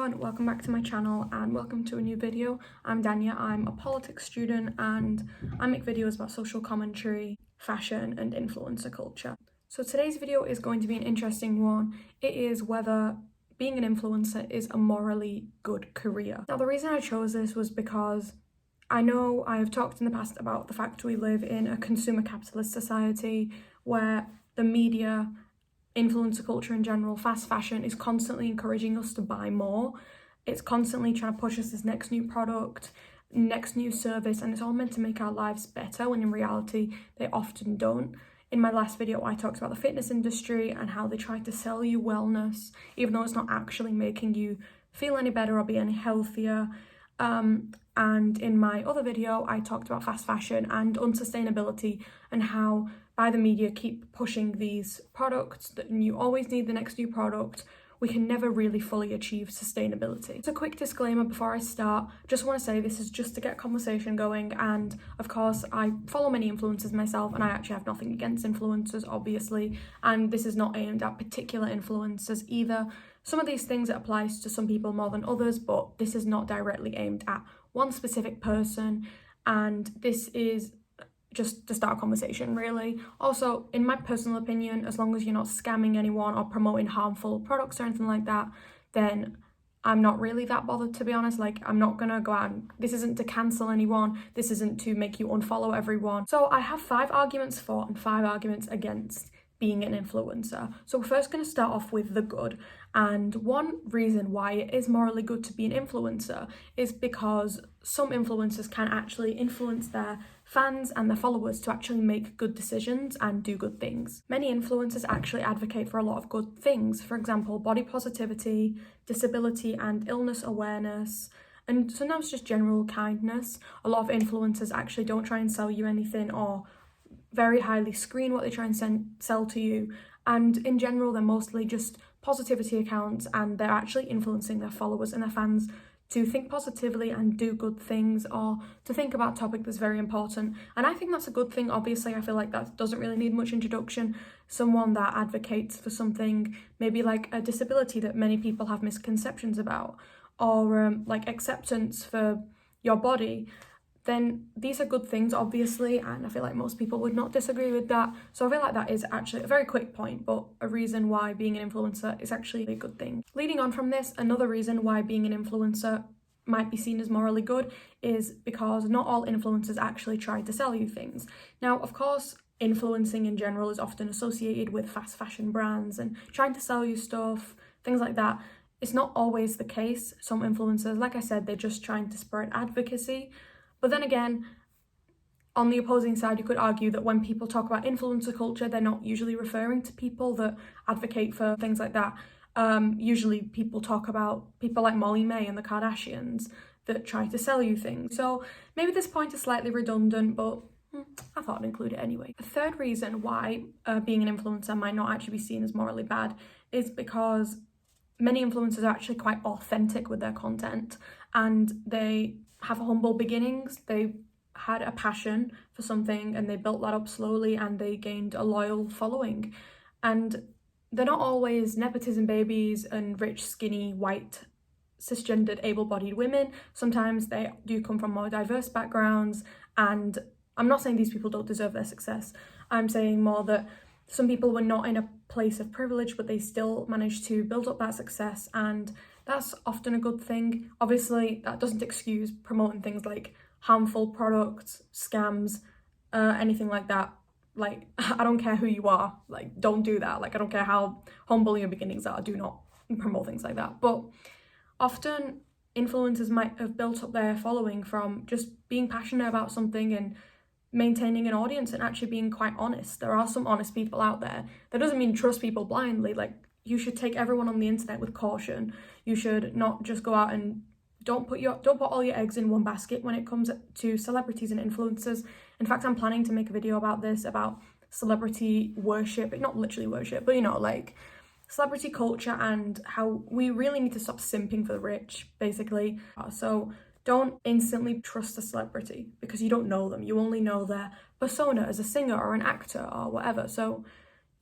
everyone, welcome back to my channel and welcome to a new video. I'm Dania, I'm a politics student and I make videos about social commentary, fashion and influencer culture. So today's video is going to be an interesting one. It is whether being an influencer is a morally good career. Now the reason I chose this was because I know I have talked in the past about the fact we live in a consumer capitalist society where the media, influencer culture in general, fast fashion is constantly encouraging us to buy more. It's constantly trying to push us this next new product, next new service, and it's all meant to make our lives better when in reality they often don't. In my last video I talked about the fitness industry and how they try to sell you wellness even though it's not actually making you feel any better or be any healthier. And in my other video I talked about fast fashion and unsustainability and how by the media keep pushing these products that you always need the next new product, we can never really fully achieve sustainability. So a quick disclaimer before I start, just want to say this is just to get a conversation going, and of course I follow many influencers myself and I actually have nothing against influencers obviously, and this is not aimed at particular influencers either. Some of these things it applies to some people more than others, but this is not directly aimed at one specific person, and this is just to start a conversation really. Also, in my personal opinion, as long as you're not scamming anyone or promoting harmful products or anything like that, then I'm not really that bothered, to be honest. Like, I'm not gonna go out and this isn't to cancel anyone, this isn't to make you unfollow everyone. So I have 5 arguments for and 5 arguments against being an influencer. So we're first going to start off with the good, and one reason why it is morally good to be an influencer is because some influencers can actually influence their fans and their followers to actually make good decisions and do good things. Many influencers actually advocate for a lot of good things, for example body positivity, disability and illness awareness, and sometimes just general kindness. A lot of influencers actually don't try and sell you anything or very highly screen what they try and sell to you, and in general they're mostly just positivity accounts and they're actually influencing their followers and their fans to think positively and do good things or to think about a topic that's very important. And I think that's a good thing. Obviously I feel like that doesn't really need much introduction. Someone that advocates for something maybe like a disability that many people have misconceptions about, or like acceptance for your body, then these are good things obviously, and I feel like most people would not disagree with that. So I feel like that is actually a very quick point, but a reason why being an influencer is actually a good thing. Leading on from this, another reason why being an influencer might be seen as morally good is because not all influencers actually try to sell you things. Now of course influencing in general is often associated with fast fashion brands and trying to sell you stuff, things like that. It's not always the case. Some influencers, like I said, they're just trying to spread advocacy. But then again, on the opposing side, you could argue that when people talk about influencer culture, they're not usually referring to people that advocate for things like that. Usually people talk about people like Molly May and the Kardashians that try to sell you things. So maybe this point is slightly redundant, but I thought I'd include it anyway. The third reason why being an influencer might not actually be seen as morally bad is because many influencers are actually quite authentic with their content and they have humble beginnings. They had a passion for something and they built that up slowly and they gained a loyal following. And they're not always nepotism babies and rich, skinny, white, cisgendered, able-bodied women. Sometimes they do come from more diverse backgrounds, and I'm not saying these people don't deserve their success. I'm saying more that some people were not in a place of privilege, but they still managed to build up that success, and that's often a good thing. Obviously, that doesn't excuse promoting things like harmful products, scams, anything like that. Like, I don't care who you are, like, don't do that. Like, I don't care how humble your beginnings are, do not promote things like that. But often, influencers might have built up their following from just being passionate about something and maintaining an audience and actually being quite honest. There are some honest people out there. That doesn't mean trust people blindly. Like, you should take everyone on the internet with caution. You should not just go out and don't put all your eggs in one basket when it comes to celebrities and influencers. In fact, I'm planning to make a video about this, about celebrity worship, not literally worship, but you know, like celebrity culture and how we really need to stop simping for the rich, basically. So don't instantly trust a celebrity because you don't know them. You only know their persona as a singer or an actor or whatever. So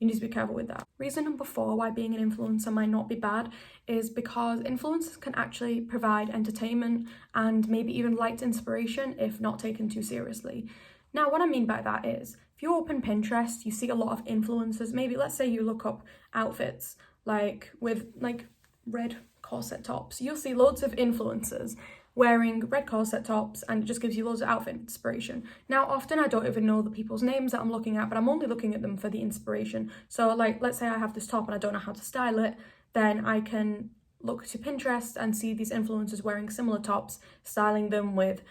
you need to be careful with that. Reason number 4 why being an influencer might not be bad is because influencers can actually provide entertainment and maybe even light inspiration if not taken too seriously. Now, what I mean by that is, if you open Pinterest, you see a lot of influencers. Maybe let's say you look up outfits like with like red corset tops. You'll see loads of influencers wearing red corset tops, and it just gives you loads of outfit inspiration. Now, often I don't even know the people's names that I'm looking at, but I'm only looking at them for the inspiration. So like, let's say I have this top and I don't know how to style it, then I can look to Pinterest and see these influencers wearing similar tops, styling them with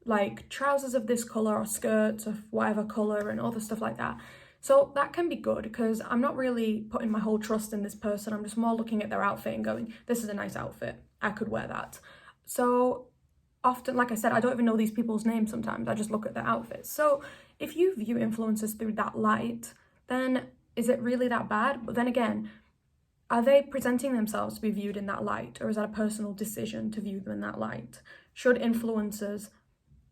like trousers of this colour or skirts of whatever colour and other stuff like that. So that can be good because I'm not really putting my whole trust in this person. I'm just more looking at their outfit and going, this is a nice outfit, I could wear that. So often, like I said, I don't even know these people's names sometimes. I just look at their outfits. So if you view influencers through that light, then is it really that bad? But then again, are they presenting themselves to be viewed in that light, or is that a personal decision to view them in that light? Should influencers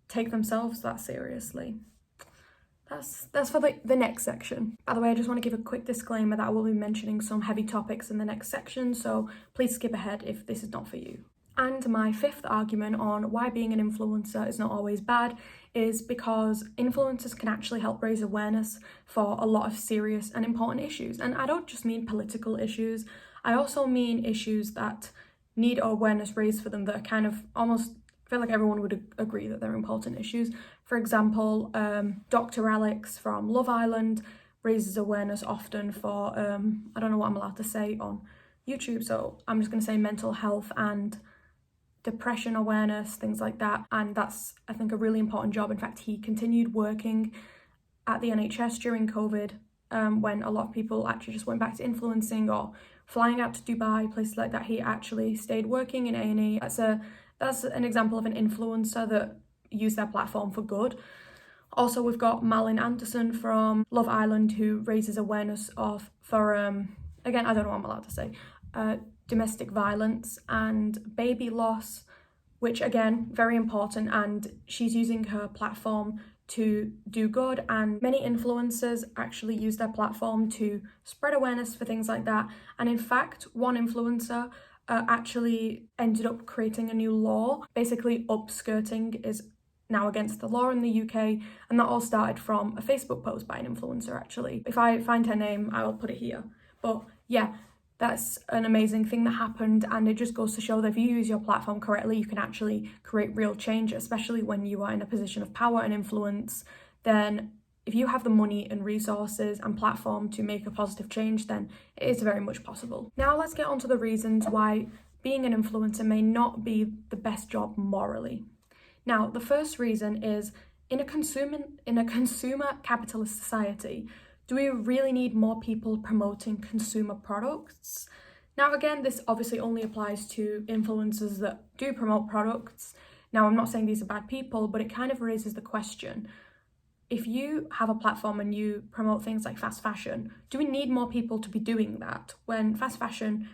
take themselves that seriously? That's for the next section. By the way, I just want to give a quick disclaimer that I will be mentioning some heavy topics in the next section, so please skip ahead if this is not for you. And my 5th argument on why being an influencer is not always bad is because influencers can actually help raise awareness for a lot of serious and important issues. And I don't just mean political issues, I also mean issues that need awareness raised for them that are kind of almost, I feel like everyone would agree that they're important issues. For example, Dr. Alex from Love Island raises awareness often for, I don't know what I'm allowed to say on YouTube, so I'm just going to say mental health and depression awareness, things like that. And that's, I think, a really important job. In fact, he continued working at the NHS during COVID when a lot of people actually just went back to influencing or flying out to Dubai, places like that. He actually stayed working in A&E. That's an example of an influencer that used their platform for good. Also, we've got Malin Anderson from Love Island, who raises awareness for again, I don't know what I'm allowed to say, domestic violence and baby loss, which again, very important, and she's using her platform to do good, and many influencers actually use their platform to spread awareness for things like that. And in fact, one influencer actually ended up creating a new law. Basically, upskirting is now against the law in the UK, and that all started from a Facebook post by an influencer actually. If I find her name, I will put it here. But yeah, that's an amazing thing that happened, and it just goes to show that if you use your platform correctly, you can actually create real change, especially when you are in a position of power and influence. Then if you have the money and resources and platform to make a positive change, then it is very much possible. Now let's get on to the reasons why being an influencer may not be the best job morally. Now, the first reason is in a consumer capitalist society, do we really need more people promoting consumer products? Now, again, this obviously only applies to influencers that do promote products. Now, I'm not saying these are bad people, but it kind of raises the question. If you have a platform and you promote things like fast fashion, do we need more people to be doing that when fast fashion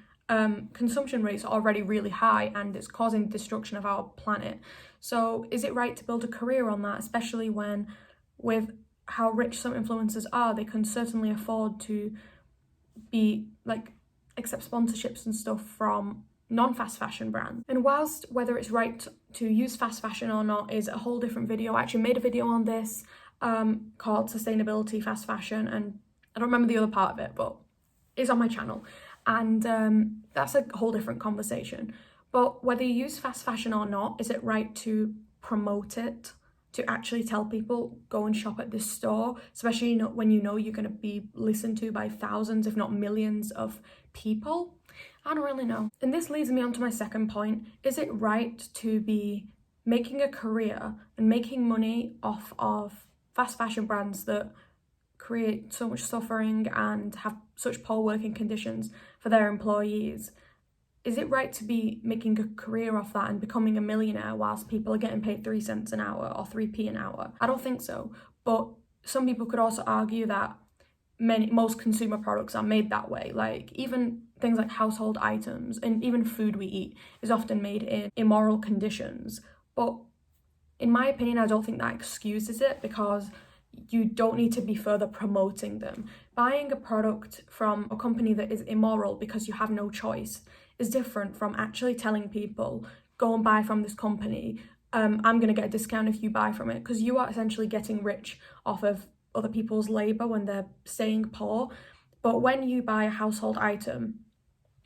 consumption rates are already really high and it's causing destruction of our planet? So is it right to build a career on that, especially when with how rich some influencers are, they can certainly afford to be like accept sponsorships and stuff from non-fast fashion brands. And whilst whether it's right to use fast fashion or not is a whole different video, I actually made a video on this called Sustainability Fast Fashion, and I don't remember the other part of it, but it's on my channel, and that's a whole different conversation. But whether you use fast fashion or not, is it right to promote it, to actually tell people, go and shop at this store, especially when you know you're going to be listened to by thousands, if not millions of people? I don't really know. And this leads me on to my second point. Is it right to be making a career and making money off of fast fashion brands that create so much suffering and have such poor working conditions for their employees? Is it right to be making a career off that and becoming a millionaire whilst people are getting paid 3 cents an hour or 3p an hour? I don't think so. But some people could also argue that most consumer products are made that way. Like even things like household items and even food we eat is often made in immoral conditions. But in my opinion, I don't think that excuses it, because you don't need to be further promoting them. Buying a product from a company that is immoral because you have no choice is different from actually telling people, go and buy from this company. I'm going to get a discount if you buy from it, because you are essentially getting rich off of other people's labour when they're staying poor. But when you buy a household item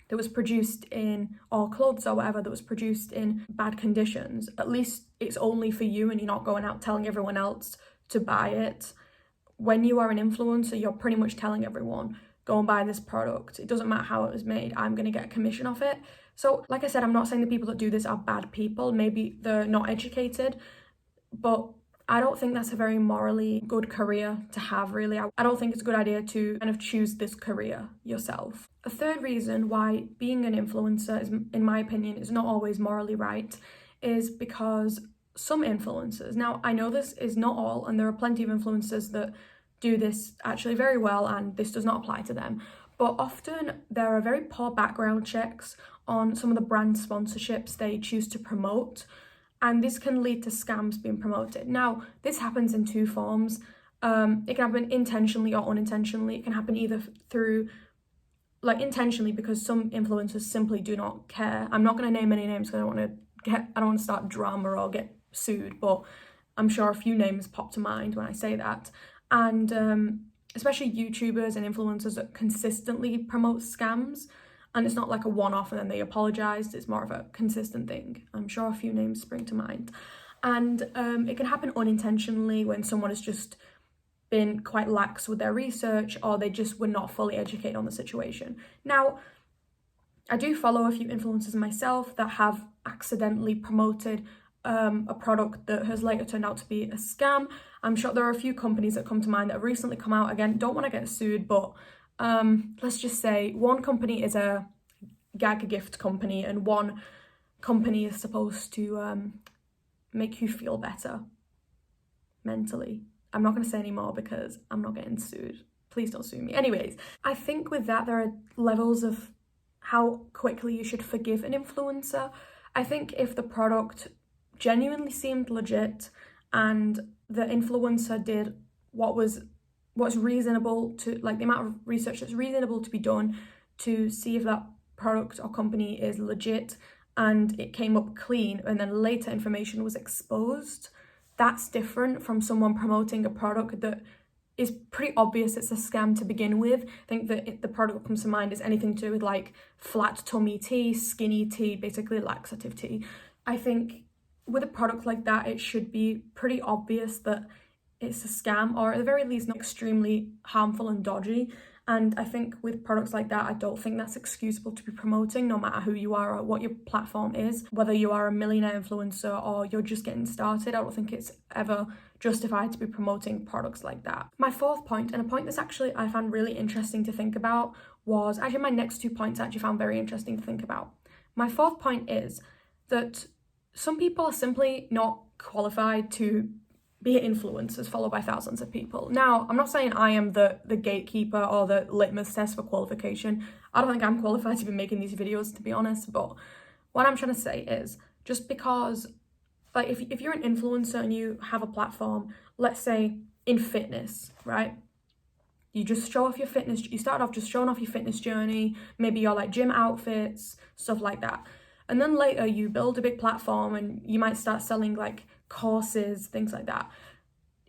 that was produced in, or clothes or whatever that was produced in bad conditions, at least it's only for you and you're not going out telling everyone else to buy it. When you are an influencer, you're pretty much telling everyone, go and buy this product. It doesn't matter how it was made, I'm going to get a commission off it. So like I said, I'm not saying the people that do this are bad people. Maybe they're not educated, but I don't think that's a very morally good career to have, really. I don't think it's a good idea to kind of choose this career yourself. A third reason why being an influencer is, in my opinion, is not always morally right is because some influencers, now I know this is not all, and there are plenty of influencers that do this actually very well and this does not apply to them, but often there are very poor background checks on some of the brand sponsorships they choose to promote, and this can lead to scams being promoted. Now, this happens in two forms. It can happen intentionally or unintentionally. It can happen either through, like, intentionally, because some influencers simply do not care. I'm not going to name any names because I don't want to start drama or get sued, but I'm sure a few names pop to mind when I say that. And especially YouTubers and influencers that consistently promote scams. And it's not like a one-off and then they apologise, it's more of a consistent thing. I'm sure a few names spring to mind. And it can happen unintentionally when someone has just been quite lax with their research, or they just were not fully educated on the situation. Now, I do follow a few influencers myself that have accidentally promoted a product that has later turned out to be a scam. I'm sure there are a few companies that come to mind that have recently come out. Again, don't want to get sued, but let's just say one company is a gag gift company and one company is supposed to make you feel better mentally. I'm not going to say any more because I'm not getting sued. Please don't sue me. Anyways, I think with that there are levels of how quickly you should forgive an influencer. I think if the product genuinely seemed legit and the influencer did what's reasonable to, like, the amount of research that's reasonable to be done to see if that product or company is legit, and it came up clean and then later information was exposed, that's different from someone promoting a product that is pretty obvious it's a scam to begin with. I think that the product that comes to mind is anything to do with like flat tummy tea, skinny tea, basically laxative tea. I think with a product like that, it should be pretty obvious that it's a scam, or at the very least not extremely harmful and dodgy. And I think with products like that, I don't think that's excusable to be promoting, no matter who you are or what your platform is. Whether you are a millionaire influencer or you're just getting started, I don't think it's ever justified to be promoting products like that. My fourth point, and a point that's actually I found really interesting to think about, was actually my next 2 points I actually found very interesting to think about. My fourth point is that some people are simply not qualified to be influencers followed by thousands of people. Now, I'm not saying I am the gatekeeper or the litmus test for qualification. I don't think I'm qualified to be making these videos, to be honest, but what I'm trying to say is, just because, like, if you're an influencer and you have a platform, let's say in fitness, right? You just show off your fitness, you start off just showing off your fitness journey, maybe your like gym outfits, stuff like that. And then later you build a big platform and you might start selling like courses, things like that.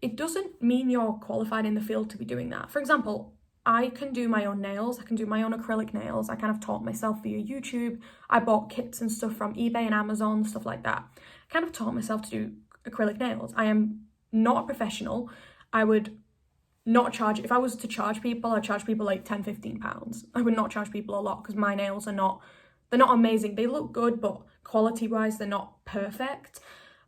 It doesn't mean you're qualified in the field to be doing that. For example, I can do my own nails, I can do my own acrylic nails. I kind of taught myself via YouTube. I bought kits and stuff from eBay and Amazon, stuff like that. I kind of taught myself to do acrylic nails. I am not a professional. I would not charge, if I was to charge people, I'd charge people like £10-15. I would not charge people a lot because my nails are they're not amazing. They look good, but quality-wise, they're not perfect.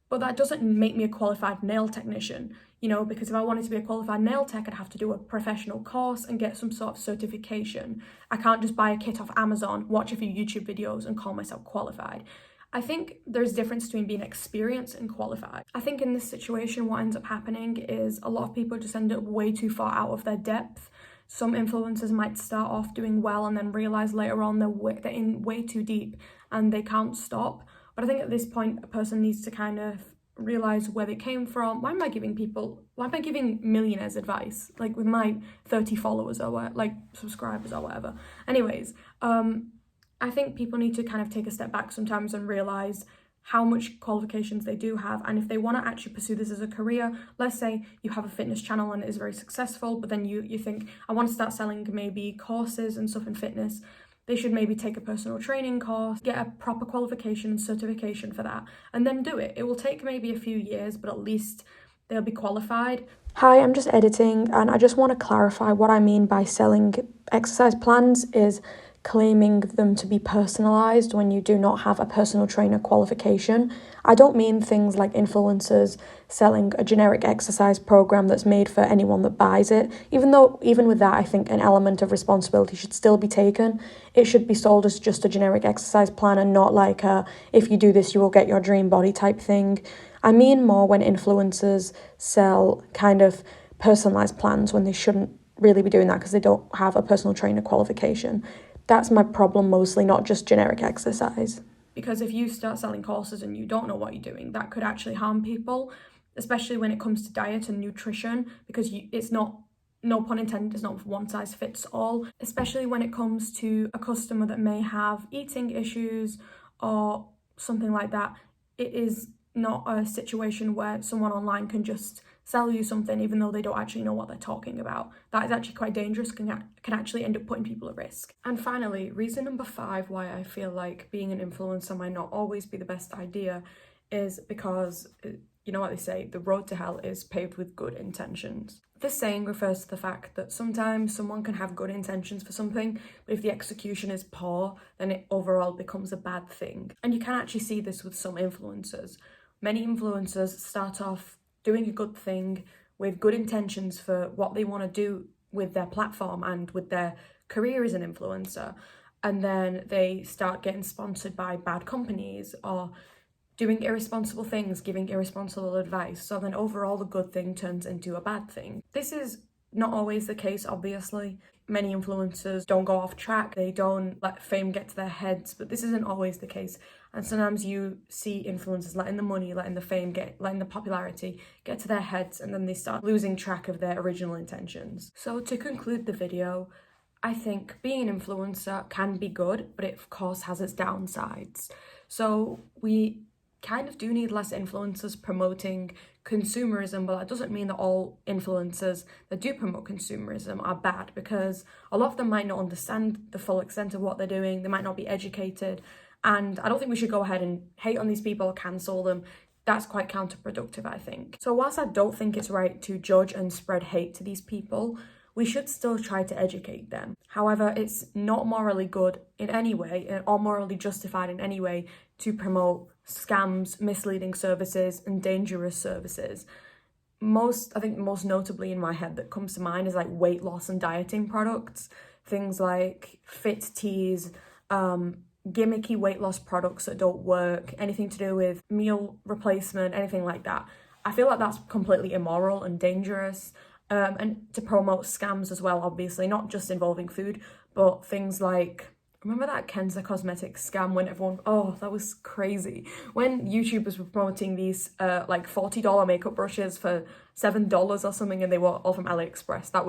But that doesn't make me a qualified nail technician, you know, because if I wanted to be a qualified nail tech, I'd have to do a professional course and get some sort of certification. I can't just buy a kit off Amazon, watch a few YouTube videos and call myself qualified. I think there's a difference between being experienced and qualified. I think in this situation, what ends up happening is a lot of people just end up way too far out of their depth. Some influencers might start off doing well and then realize later on they're in way too deep and they can't stop. But I think at this point, a person needs to kind of realize where they came from. Why am I giving millionaires advice, like with my 30 followers or what, like subscribers or whatever? Anyways, I think people need to kind of take a step back sometimes and realize how much qualifications they do have, and if they want to actually pursue this as a career. Let's say you have a fitness channel and it is very successful, but then you think, I want to start selling maybe courses and stuff in fitness. They should maybe take a personal training course, get a proper qualification and certification for that, and then do it. It will take maybe a few years, but at least they'll be qualified. Hi, I'm just editing, and I just want to clarify what I mean by selling exercise plans is claiming them to be personalized when you do not have a personal trainer qualification. I don't mean things like influencers selling a generic exercise program that's made for anyone that buys it. Even with that, I think an element of responsibility should still be taken. It should be sold as just a generic exercise plan and not like a, if you do this, you will get your dream body type thing. I mean more when influencers sell kind of personalized plans when they shouldn't really be doing that because they don't have a personal trainer qualification. That's my problem mostly, not just generic exercise. Because if you start selling courses and you don't know what you're doing, that could actually harm people, especially when it comes to diet and nutrition, because it's not, no pun intended, it's not one size fits all, especially when it comes to a customer that may have eating issues or something like that. It is not a situation where someone online can just sell you something even though they don't actually know what they're talking about. That is actually quite dangerous, can actually end up putting people at risk. And finally, reason number 5 why I feel like being an influencer might not always be the best idea is because, you know what they say, the road to hell is paved with good intentions. This saying refers to the fact that sometimes someone can have good intentions for something, but if the execution is poor, then it overall becomes a bad thing. And you can actually see this with some influencers. Many influencers start off doing a good thing with good intentions for what they want to do with their platform and with their career as an influencer, and then they start getting sponsored by bad companies or doing irresponsible things, giving irresponsible advice, so then overall the good thing turns into a bad thing. This is not always the case, obviously. Many influencers don't go off track, they don't let fame get to their heads, but this isn't always the case. And sometimes you see influencers letting the money, letting the fame, letting the popularity get to their heads, and then they start losing track of their original intentions. So to conclude the video, I think being an influencer can be good, but it of course has its downsides. So we kind of do need less influencers promoting consumerism, but that doesn't mean that all influencers that do promote consumerism are bad, because a lot of them might not understand the full extent of what they're doing, they might not be educated, and I don't think we should go ahead and hate on these people or cancel them. That's quite counterproductive, I think. So whilst I don't think it's right to judge and spread hate to these people, we should still try to educate them. However, it's not morally good in any way, or morally justified in any way, to promote scams, misleading services, and dangerous services. I think most notably in my head that comes to mind is like weight loss and dieting products. Things like fit teas, gimmicky weight loss products that don't work, anything to do with meal replacement, anything like that. I feel like that's completely immoral and dangerous. And to promote scams as well, obviously, not just involving food, but things like, remember that Kenza Cosmetics scam when everyone, oh, that was crazy. When YouTubers were promoting these like $40 makeup brushes for $7 or something, and they were all from AliExpress. That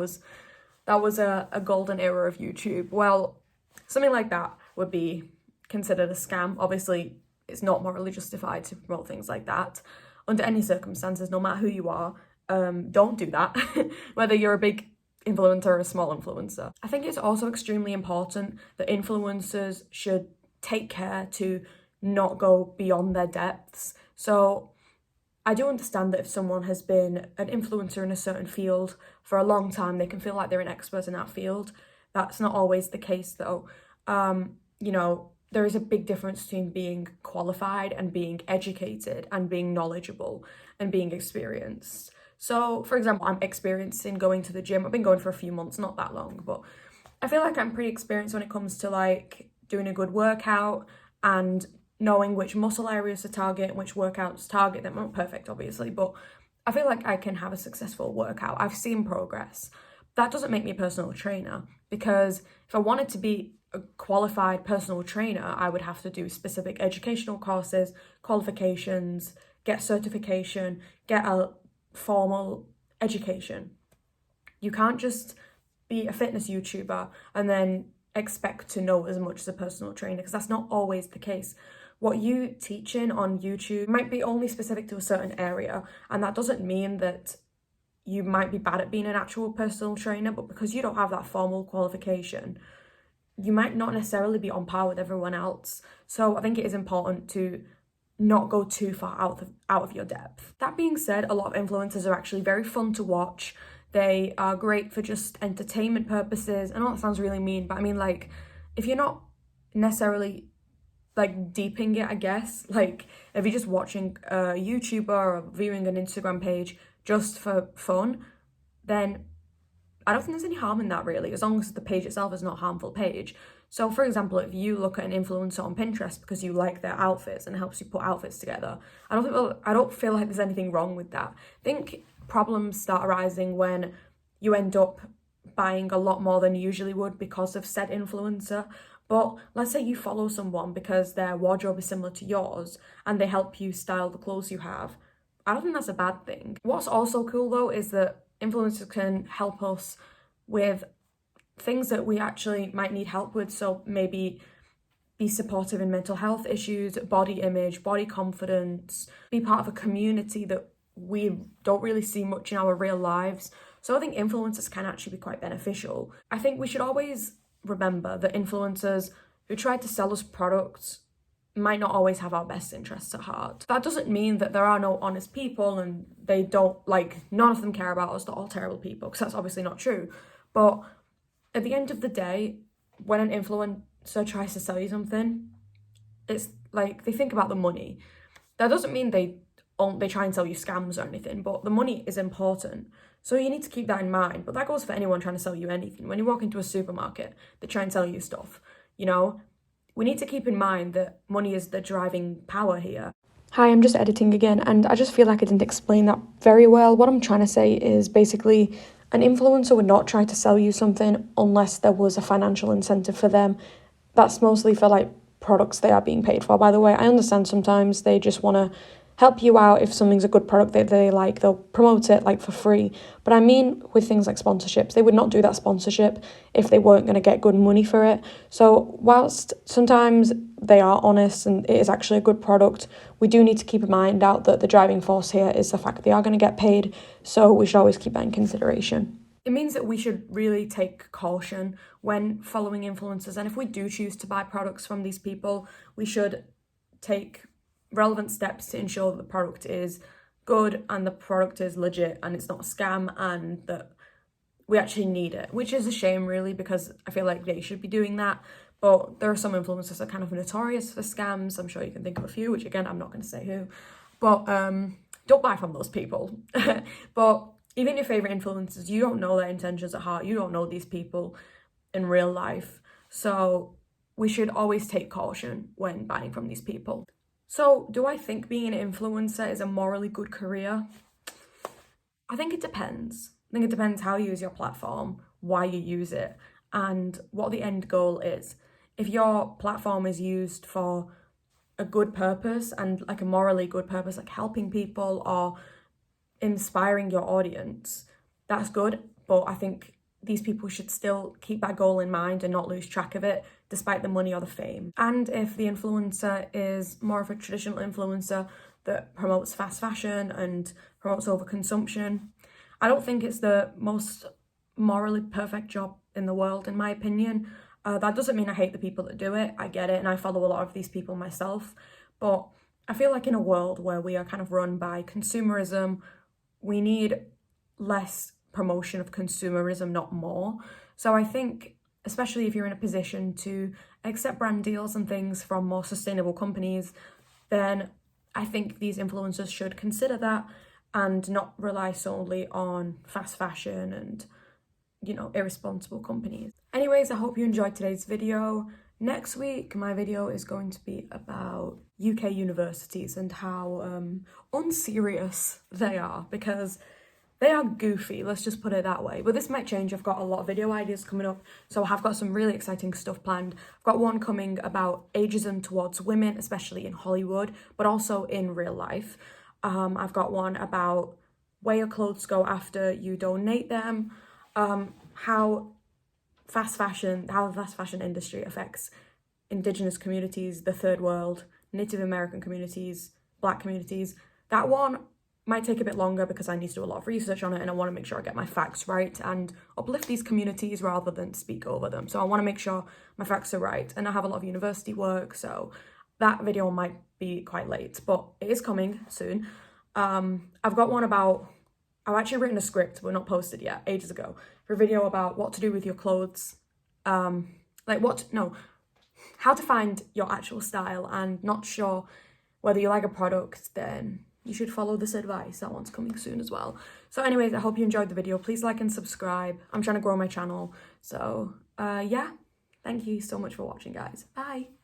was a golden era of YouTube. Well, something like that would be considered a scam. Obviously, it's not morally justified to promote things like that under any circumstances, no matter who you are. Don't do that, whether you're a big influencer or a small influencer. I think it's also extremely important that influencers should take care to not go beyond their depths. So I do understand that if someone has been an influencer in a certain field for a long time, they can feel like they're an expert in that field. That's not always the case though. You know, there is a big difference between being qualified and being educated and being knowledgeable and being experienced. So, for example, I'm experienced in going to the gym. I've been going for a few months, not that long, but I feel like I'm pretty experienced when it comes to like doing a good workout and knowing which muscle areas to target and which workouts target them. I'm not perfect, obviously, but I feel like I can have a successful workout. I've seen progress. That doesn't make me a personal trainer, because if I wanted to be a qualified personal trainer, I would have to do specific educational courses, qualifications, get certification, get a formal education. You can't just be a fitness YouTuber and then expect to know as much as a personal trainer, because that's not always the case. What you teaching on YouTube might be only specific to a certain area, and that doesn't mean that you might be bad at being an actual personal trainer, but because you don't have that formal qualification, you might not necessarily be on par with everyone else. So I think it is important to not go too far out of your depth. That being said, a lot of influencers are actually very fun to watch. They are great for just entertainment purposes. I know that sounds really mean, but I mean, like, if you're not necessarily like deeping it, I guess, like if you're just watching a YouTuber or viewing an Instagram page just for fun, then I don't think there's any harm in that, really, as long as the page itself is not a harmful page. So for example, if you look at an influencer on Pinterest because you like their outfits and it helps you put outfits together, I don't feel like there's anything wrong with that. I think problems start arising when you end up buying a lot more than you usually would because of said influencer. But let's say you follow someone because their wardrobe is similar to yours and they help you style the clothes you have. I don't think that's a bad thing. What's also cool though is that influencers can help us with things that we actually might need help with. So maybe be supportive in mental health issues, body image, body confidence, be part of a community that we don't really see much in our real lives. So I think influencers can actually be quite beneficial. I think we should always remember that influencers who try to sell us products might not always have our best interests at heart. That doesn't mean that there are no honest people and they don't, like, none of them care about us, they're all terrible people, because that's obviously not true. But at the end of the day, when an influencer tries to sell you something, it's like they think about the money. That doesn't mean they try and sell you scams or anything, but the money is important. So you need to keep that in mind. But that goes for anyone trying to sell you anything. When you walk into a supermarket, they try and sell you stuff, you know? We need to keep in mind that money is the driving power here. Hi, I'm just editing again, and I just feel like I didn't explain that very well. What I'm trying to say is basically an influencer would not try to sell you something unless there was a financial incentive for them. That's mostly for like products they are being paid for, by the way. I understand sometimes they just want to help you out. If something's a good product that they like, they'll promote it like for free. But I mean with things like sponsorships, they would not do that sponsorship if they weren't going to get good money for it. So whilst sometimes they are honest and it is actually a good product, we do need to keep in mind out that the driving force here is the fact that they are going to get paid. So we should always keep that in consideration. It means that we should really take caution when following influencers. And if we do choose to buy products from these people, we should take relevant steps to ensure that the product is good and the product is legit and it's not a scam and that we actually need it, which is a shame really, because I feel like they should be doing that. But there are some influencers that are kind of notorious for scams. I'm sure you can think of a few, which again, I'm not going to say who, but don't buy from those people. But even your favorite influencers, you don't know their intentions at heart. You don't know these people in real life. So we should always take caution when buying from these people. So do I think being an influencer is a morally good career? I think it depends. I think it depends how you use your platform, why you use it, and what the end goal is. If your platform is used for a good purpose and like a morally good purpose, like helping people or inspiring your audience, that's good. But I think these people should still keep that goal in mind and not lose track of it, despite the money or the fame. And if the influencer is more of a traditional influencer that promotes fast fashion and promotes overconsumption, I don't think it's the most morally perfect job in the world, in my opinion. That doesn't mean I hate the people that do it. I get it, and I follow a lot of these people myself. But I feel like in a world where we are kind of run by consumerism, we need less promotion of consumerism, not more. So I think, especially if you're in a position to accept brand deals and things from more sustainable companies, then I think these influencers should consider that and not rely solely on fast fashion and, you know, irresponsible companies. Anyways, I hope you enjoyed today's video. Next week, my video is going to be about UK universities and how unserious they are, because they are goofy, let's just put it that way. But this might change. I've got a lot of video ideas coming up, so I have got some really exciting stuff planned. I've got one coming about ageism towards women, especially in Hollywood, but also in real life. I've got one about where your clothes go after you donate them, how the fast fashion industry affects Indigenous communities, the third world, Native American communities, Black communities. That one might take a bit longer because I need to do a lot of research on it and I want to make sure I get my facts right and uplift these communities rather than speak over them. So I want to make sure my facts are right, and I have a lot of university work, so that video might be quite late, but it is coming soon. I've got one about, I've actually written a script but not posted yet, ages ago, for a video about what to do with your clothes, how to find your actual style, and not sure whether you like a product, then you should follow this advice. That one's coming soon as well. So anyways, I hope you enjoyed the video. Please like and subscribe. I'm trying to grow my channel. So yeah, thank you so much for watching, guys. Bye.